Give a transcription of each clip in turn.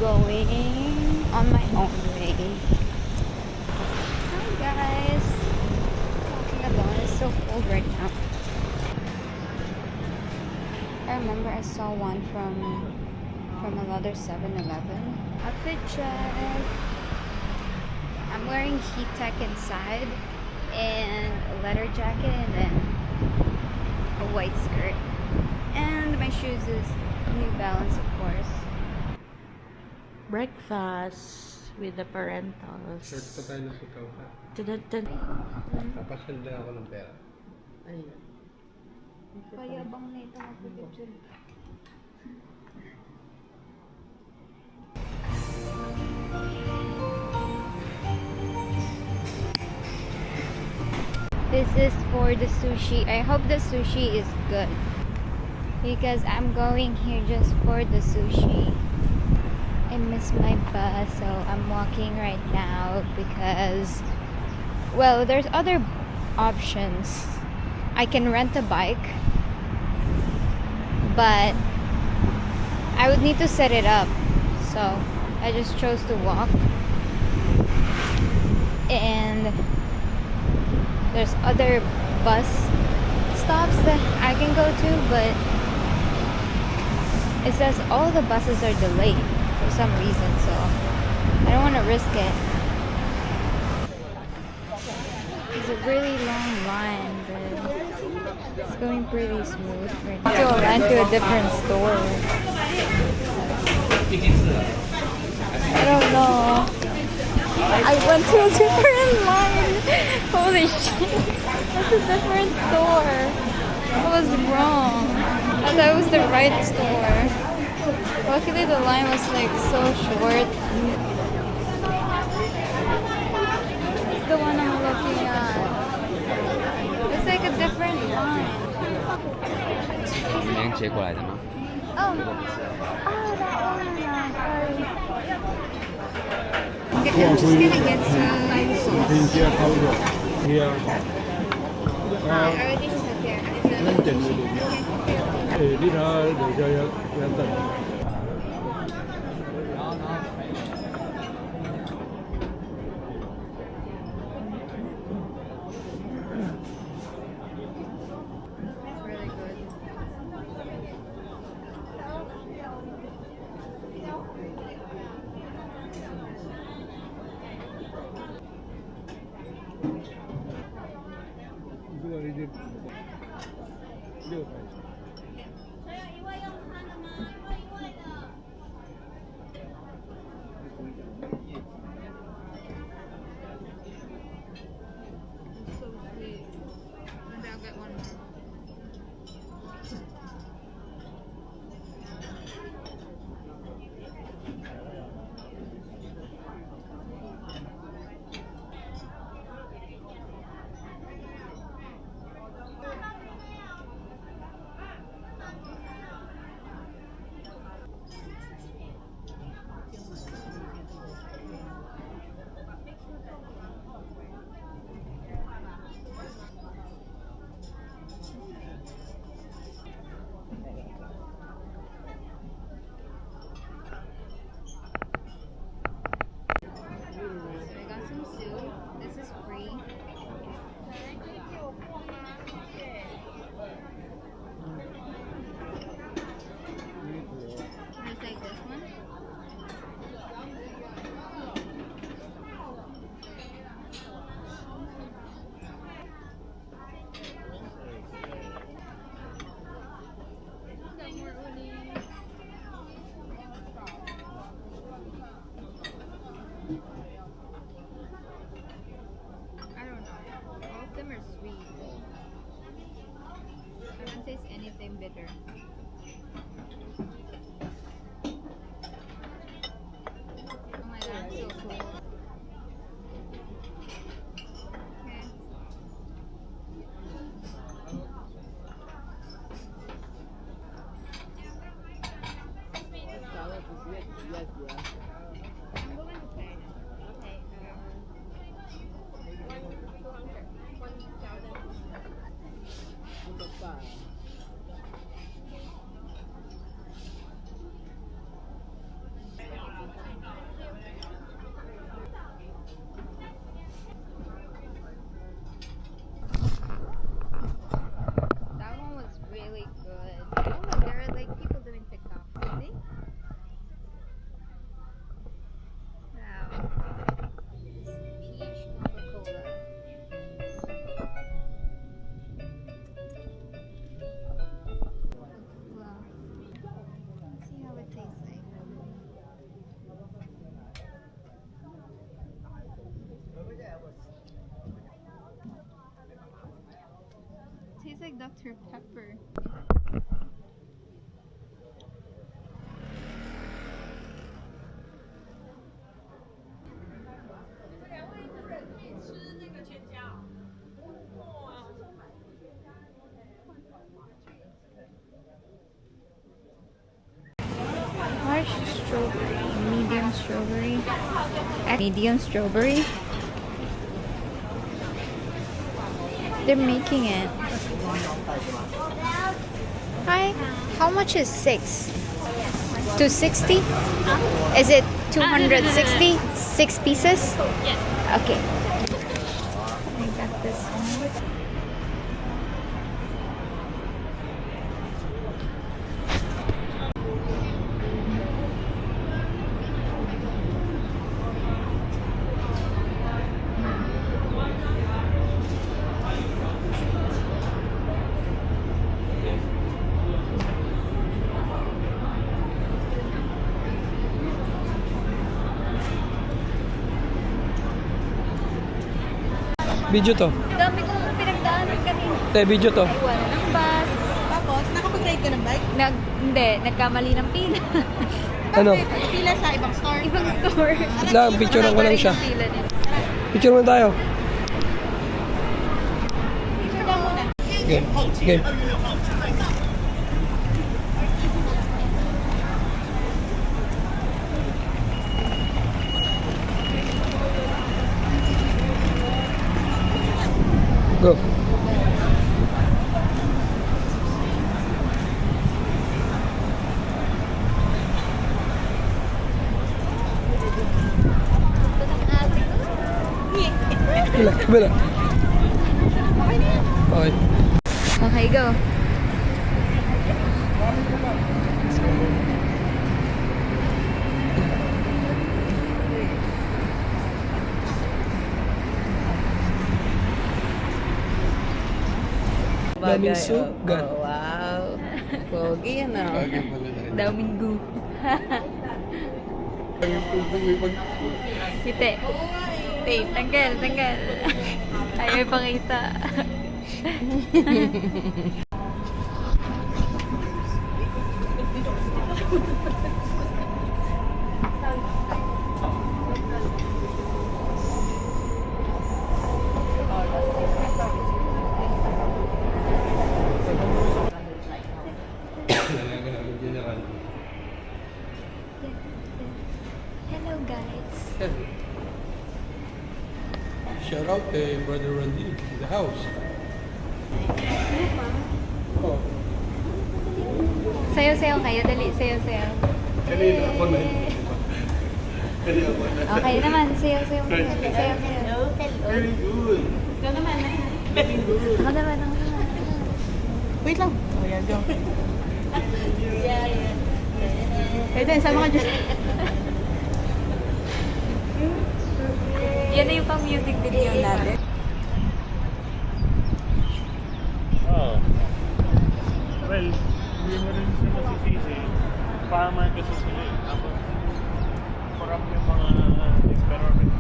going on my own way. Hi guys. Talking about it's so cold right now. I remember I saw one from another 7-Eleven. Outfit check. I'm wearing heat tech inside and a leather jacket and then a white skirt. And my shoes is New Balance, of course. Breakfast with the parentals. Short pa tayo ng sutaw ha. Papasal lang ako ng pera. Ayun. Kaya bang na ito magpipicture? This is for the sushi. I hope the sushi is good because I'm going here just for the sushi. I miss my bus, so I'm walking right now because, well, there's other options. I can rent a bike, but I would need to set it up, so I just chose to walk. And there's other bus stops that I can go to, but it says all the buses are delayed for some reason, so I don't want to risk it. It's a really long line, but it's going pretty smooth right now. So I ran to a different store. I don't know. I went to a different line. Holy shit. That's a different store. I was wrong. I thought it was the right store. Luckily the line was like so short. It's the one I'm looking at. It's like a different line. 你连接过来的吗？ Oh, that one. Sorry. Okay, I'm just gonna get some light sauce. Here. I already said there. Is it? Đi thôi, để cho em tận. It's really good. It's so sweet. And I'll get one more. So I got some soup. This is free. Can I take this one? I don't know. All of them are sweet. I don't taste anything bitter. Oh my god, so cool. Okay. I'm going to pay now. Okay. Dr. Pepper. Large strawberry, medium strawberry, medium strawberry. They're making it. Hi, how much is 6? 260? Is it 260? 6 pieces? Yes. Okay. I got this one. Video to. Dami kong pinagdaanan kanina. Te, video to. Wala ng bus. Tapos, nakapag-ride ka ng bike? Hindi, nagkamali ng pila. Ano? Pila sa ibang store. Ibang store. Lang, picturean ko lang siya. Pila din. Picture mo tayo. Picture lang muna. Game. Game. Go. Bila, bila. Okay. Okay, go. Daming sugat. Oh, wow. Pogi yan ah. Daming goo. Kite. Tape. Tanggal, tanggal. Ayaw ipakita. Hello, guys. Shout out kay Brother Randy in the house. Oh. Sayo-sayo kayo. Dali, sayo-sayo. Kanina ako na. Kanina ako na. Okay naman. Sayo-sayo. Sayo-sayo. Very good. Ikaw naman. Ako naman, ako naman. Wait lang. Oh, yeah, go. Hey, then, sama ka dyan. Yan na yung pang music video natin. Oh. Well, hindi mo rin sila masisisi. Farmer kasi sila eh. Tapos, corrupt yung mga experiment.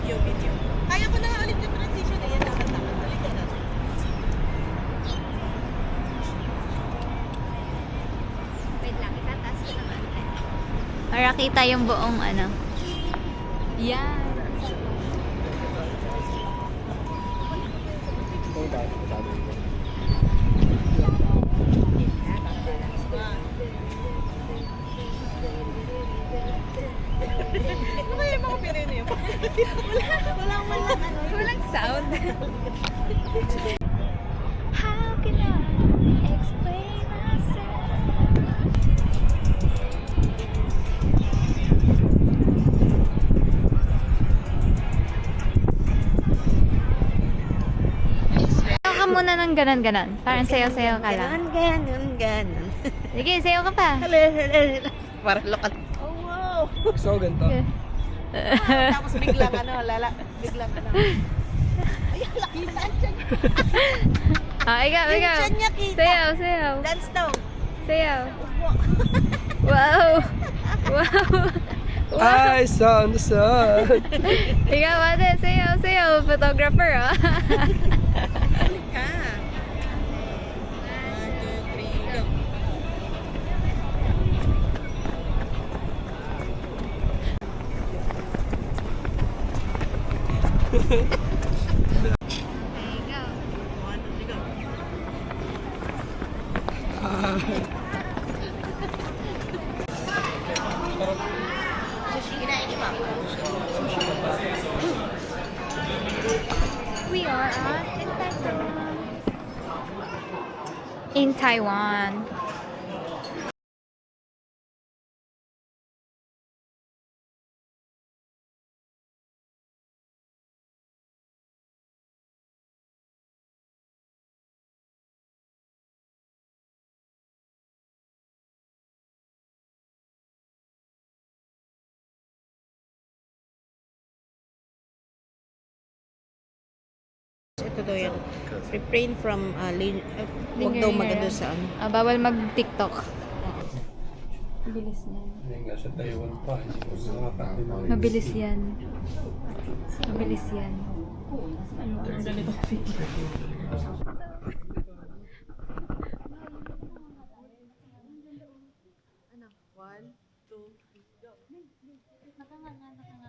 Video. Kaya ko na nga ulit yung transition na yan. Dapat-dapat. Ulit ko na. Wait lang, itataas ko naman. Para kita yung buong ano. Yan. Ano kaya yung mga Pireno yun? Walang sound. How can I explain myself? Sayo ka muna ng ganon-ganon. Parang sayo-sayo ka lang. Ganon. Sige, sayo ka pa. Para lokat. Oh, wow. So, ganito. Okay. Tapos biglang biglang ano. Ay, laki na dyan. Ikaw. Yung tiyan niya kita. Sayaw. Dance daw. Sayaw. Wow. Eyes on the sun. Ikaw, ate. Sayaw. Photographer, ah. Balik ka. 1, 2, 3, go. There you go. 1, 2, 3, go. Sushi, kinain niyo ba? We are in Taiwan. Ito daw yan. Refrain from huwag daw maganda sa ano. Bawal mag-TikTok. Bilis niyan. Nasa Taiwan pa. Hindi ko nakakalimutan. Mabilis yan. Mabilis yan.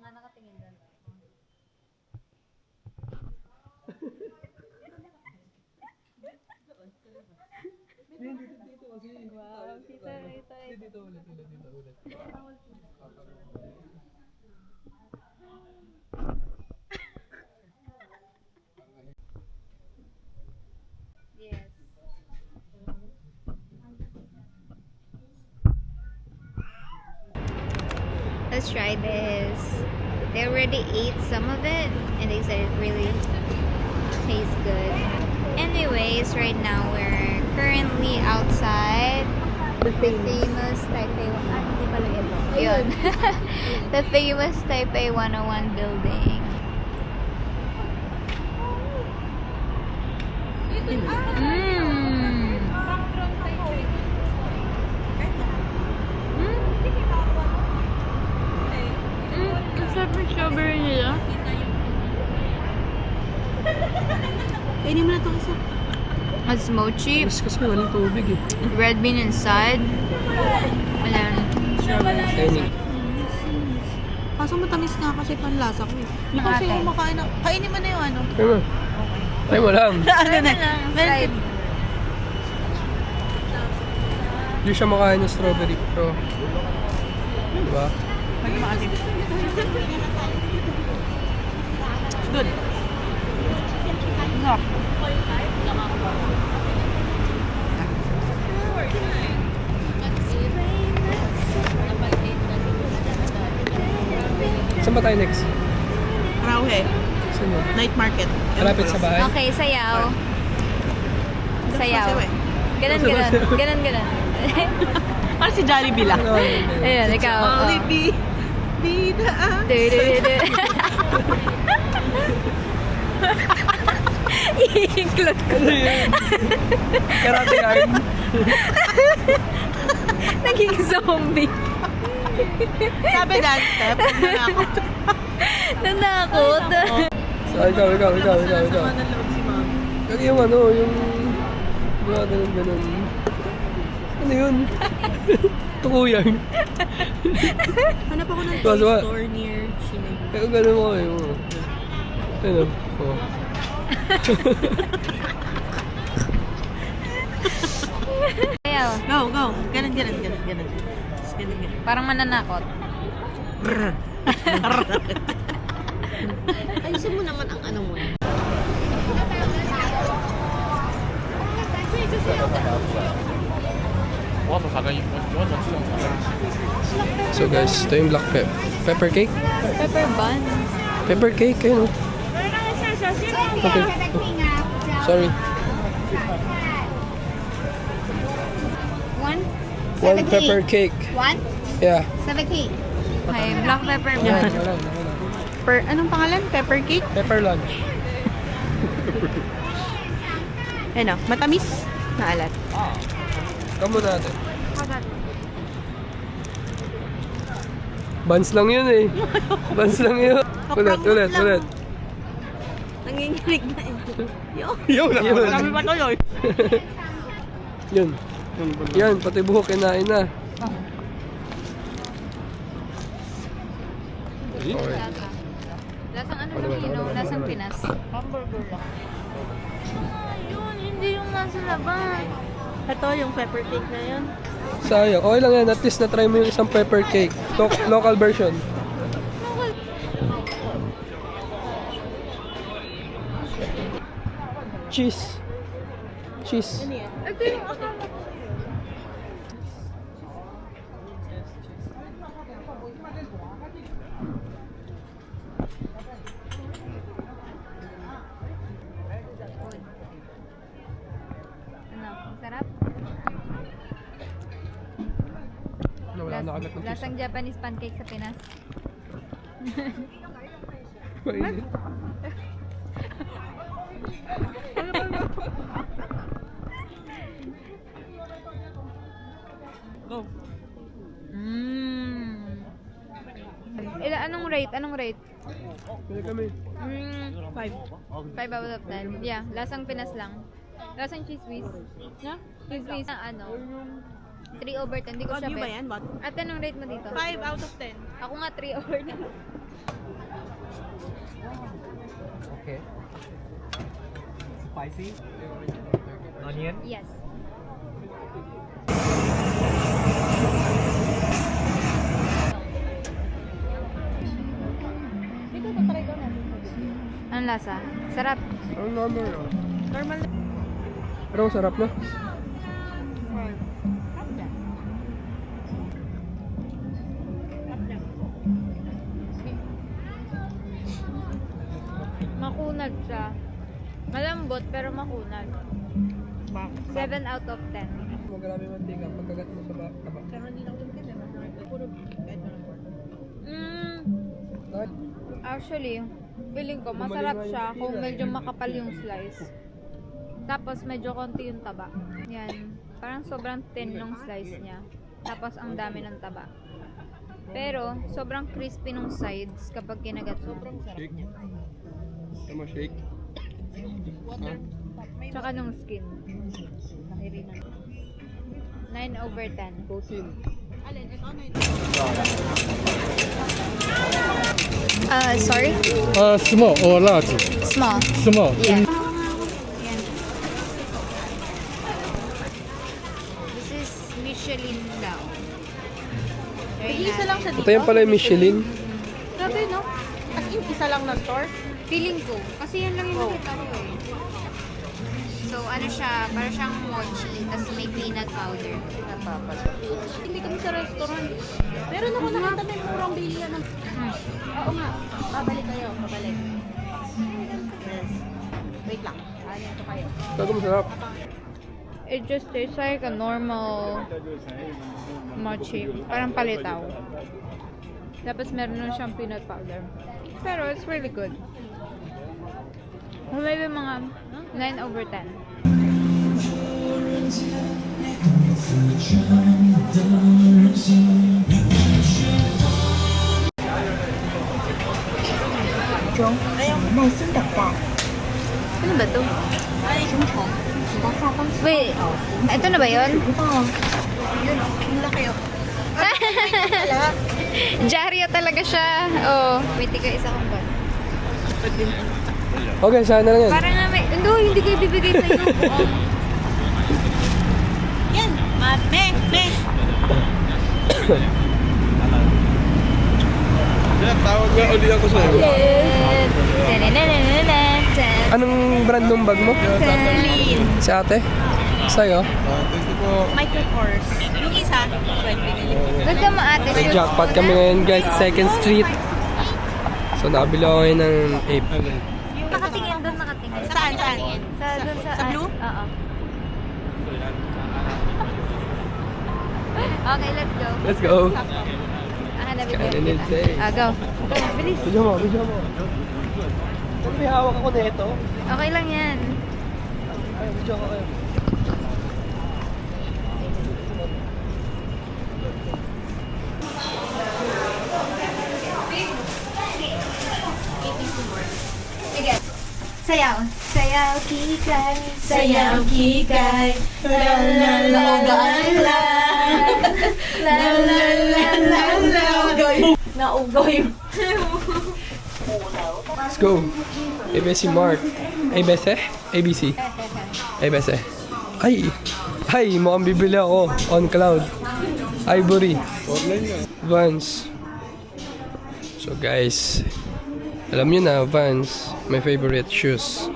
Nakatingin doon. Wow, dito. Yes. Let's try this. They already ate some of it and they said it really tastes good. Anyways, right now we're currently outside the famous Taipei. Hindi pala ito. Ayun. The famous Taipei 101 building. Sarap ng strawberry nila. Kainin mo na ito kasi. It's mochi, Mas kasi walang tubig eh. red bean inside, and then strawberry. Ayun. Kaso matamis nga kasi panlasa ko eh. Hindi kasi Ate. yung makain na. Kainin mo na yung ano. Ayun mo. Ay mo lang. Ano na? Side. Hindi siya makain ng strawberry pero. Diba? Mag-maalim. Good. Saan ba tayo next? Rauhe. Saan yun? Night market. Malapit sa bahay? Okay, sayaw. Sayaw. Sayaw eh. Ganon. Parang si Jollibee lang. Ayun, ikaw. Jollibee. Bida. Du-du-du-du. I-include ko. Ano yun? Karate arm. Naging zombie. Sabi dance step. Nanakot. Nanakot. So, ikaw. Sama ng loob si ma'am. Kaya yung ano, yung mga ganun. Ano yun? Tukuyan. Hanap ako ng Tuwa, toy tuwa. store near Chile. Kaya ganun mo kayo. Ano? Oh. Sayaw. Go. Ganun. Parang mananakot. Ayusin mo naman ang ano mo. So guys, ito yung black pepper cake. Pepper bun. Pepper cake, ayun oh. Okay. Sorry. One? One pepper cake. One? Yeah. 70. Okay, black pepper Yan, brand. wala. Anong pangalan? Pepper cake? Pepper lunch. Ano, matamis na alat. Kamo natin. Buns lang yun eh. Buns lang yun. Ulit. Nanginginig na eh. Yun. Kami pa tuloy. Yun. Yan, pati buhok kinain na. Lasa. Lasang ano lang yun, no? Lasang Pinas. Hamburger lang. Yun, hindi yung nasa labas. Ito, yung pepper cake na yun. Sayang. Okay lang yan. At least na-try mo yung isang pepper cake. Local version. Cheese. Cheese. Ito yung akala ko. Ano, sarap? Wala na agad ng cheese. Lasang Japanese pancake sa Pinas. Mainit. Go. Anong rate? Anong rate? Pili kami. 5 out of 10. Yeah, lasang Pinas lang. Lasang cheese whiz. No? Cheese whiz na ano? 3 over 10. Hindi ko siya Wagyu ba bet. yan? At anong rate mo dito? 5 out of 10. Ako nga 3 over 10. Okay. Spicy? Onion? Yes. Anong lasa? Sarap. Ang normal lang. Normal na. Pero ang sarap na. Makunat siya. Malambot pero makunat. 7 out of 10. Magrami mantika pagkagat mo sa taba. Pero hindi lang din kasi. Puro kahit walang pork. Actually, feeling ko masarap siya kung medyo makapal yung slice. Tapos medyo konti yung taba. Yan. Parang sobrang thin ng slice niya. Tapos ang dami ng taba. Pero sobrang crispy ng sides kapag kinagat mo. Shake. Tama, shake. Tsaka nung skin. 9 over 10. Protein. Sorry? Small or large? Small. Small. Yeah. Yan. This is Michelin daw. Very Isa lang siya dito. Ito yan pala yung Michelin. Grabe, no? As in, isa lang na store? Feeling ko. Kasi yan lang yung nakita ko eh. So, ano siya, parang siyang mochi, tapos may peanut powder. Hindi kami sa restaurant. Meron ako nakita may murang bilihan ng... Oo nga. Babalik kayo. Babalik. Yes. Wait lang. Ano ito kayo? Bago masarap. It just tastes like a normal mochi. Parang palitaw. Tapos meron na siyang peanut powder. Pero it's really good. Maybe mga 9 over 10. Ano ba to? Wait, ito na ba yun? Yun, ang laki oh. Jaryo talaga siya. Oh, may tiga isa kong ba? Okay, sana lang yan. Parang na may... Hindi kayo bibigay sa'yo. Yan. Me. Tawag nga uli ako sa'yo. Anong brand ng bag mo? Celine. Si ate? Sa'yo? Thank you po. Micro course. Yung isa, 20. Ba't ka maate? May jackpot kami ngayon guys, 2nd Street. So nakabili ako ngayon ng ape. Nakatingin doon, nakatingin. Saan? Sa blue? Oo. Okay, let's go. Let's go. Hanapin ko Kinda kita. needs eh. Go. Bilis. Bidyo mo, bidyo mo. May hawak ako nito. Okay lang yan. Ay, bidyo ako kayo. Sayaw. Sayaw, kikay. Sayaw, kikay, la la la la la, la la la la la. Naugoy. Let's go. ABC Mark. ABC? ABC. ABC. Ay! Ay! Mukhang bibili ako. On Cloud. Ivory. Vans. So guys, alam nyo na, Vans. My favorite shoes.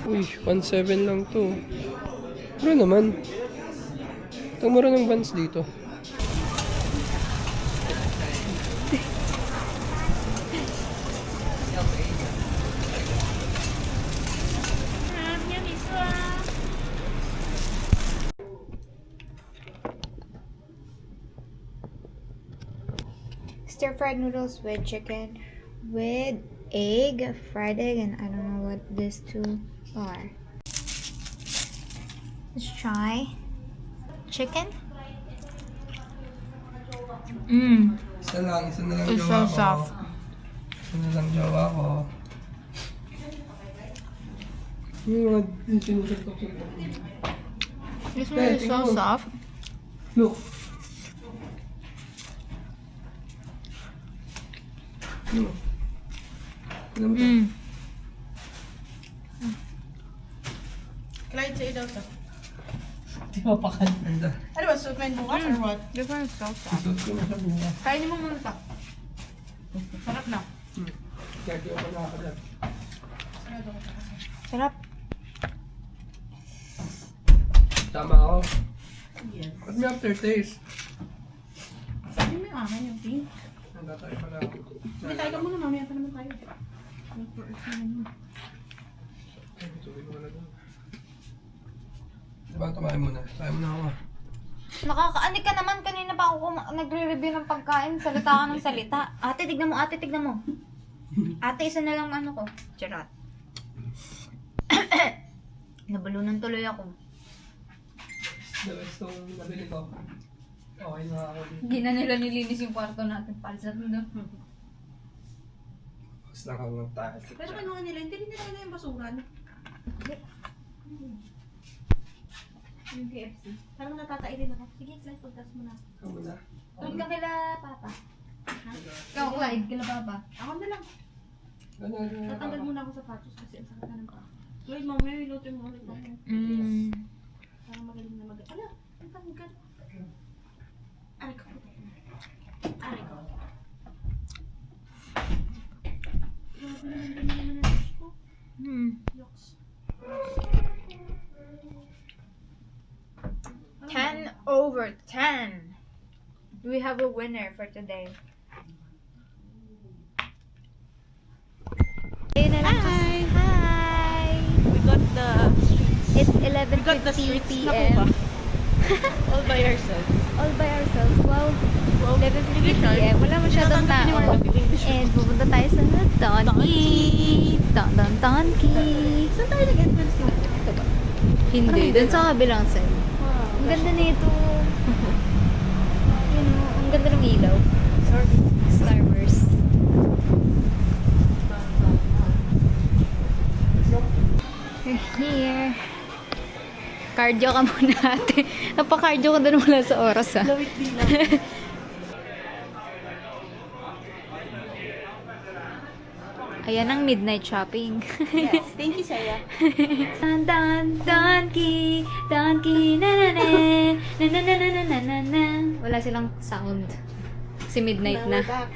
Uy, 1.7 lang to. Mura naman. Ang mura ng Vans dito. Stir-fried noodles with chicken, with egg, fried egg, and I don't know what these two are. Let's try chicken. Isa na lang It's so soft. Isa na lang jowa ko. Yung mga sinusuntok-suntok. This one is so soft. Look. Ano? Ano mo to? Clyde, sa'yo daw to. Ganda. Ano ba, soup and bukas or what? This one is so soft. Isuot ko na sa buka. Kainin mo muna ito. Sarap na. Kaya di ako nakakalat. Sarap. Tama ako. Yes. Ba't may aftertaste? Hindi mo yung akin yung pink. Handa tayo pala ako. Hindi tayo ka muna, mamaya pa naman tayo. Ay, tubig mo na doon. Diba, tumahin muna. Tumahin muna ako. Nakakaanik ka naman. Kanina pa ako nagre-review ng pagkain. Salita ka ng salita. Ate, tignan mo. Ate, tignan mo. Ate, isa na lang ano ko. Charot. Nabalunan tuloy ako. The rest ng nabili ko. Okay na ako dito. Hindi na nila nilinis yung kwarto natin. Palsat mo doon. Mas lang ako ng taas. Pero kinuha nila, hindi rin nila na yung basuran. Yung KFC. Parang natatairin ako. Sige, Clyde, pagtas mo na. Ikaw muna. Doon ka kila Papa. Ikaw, Clyde, kila Papa. Ako na lang. Ano? Tatanggal muna ako sa sapatos kasi ang sakit na ng paa. Clyde, mamaya, ilutin mo ulit ako. Parang magaling na mag... Ala, ang tanggal. Aray ko. Aray ko. Grabe naman din naman ang Diyos ko. Yoks. 10/10. We have a winner for today. Hi! Hi! We got the... It's We got the 11:50 streets na po p.m. ba? All by ourselves. All by ourselves. Wow. 11:50 p.m. Wala masyadong tao. And pupunta tayo sa Donkey. Donkey. Saan tayo nag-entrance ko? Ito ba? Hindi. Doon sa kabilang side. Ang ganda nito. Yun o. Ang ganda ng ilaw. Starburst. We're here. Cardio ka muna ate. Napa-cardio ka doon wala sa oras ah. Lawit din lang. Ayan ang midnight shopping. Yes. Thank you, Saya. Donkey, na na na, na. Wala silang sound. Kasi midnight Now na. we're back.